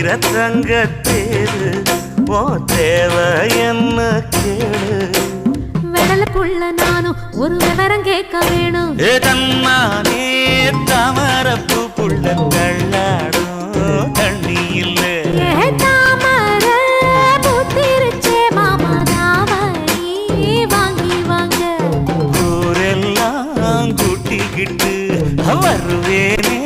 தங்கத்தேரு ஓ தேவை என்ன கேளு வெடல புள்ள நானும் ஒரு விவரம் கேட்க வேணும் தன்னானே தாமரப்பு புள்ள தள்ளாடும் தண்ணி இல்ல தாமர பூத்திருச்சே மாமா தாவணி வாங்கி வாங்க ஊரெல்லாம் கூட்டிக்கிட்டு வருவேனே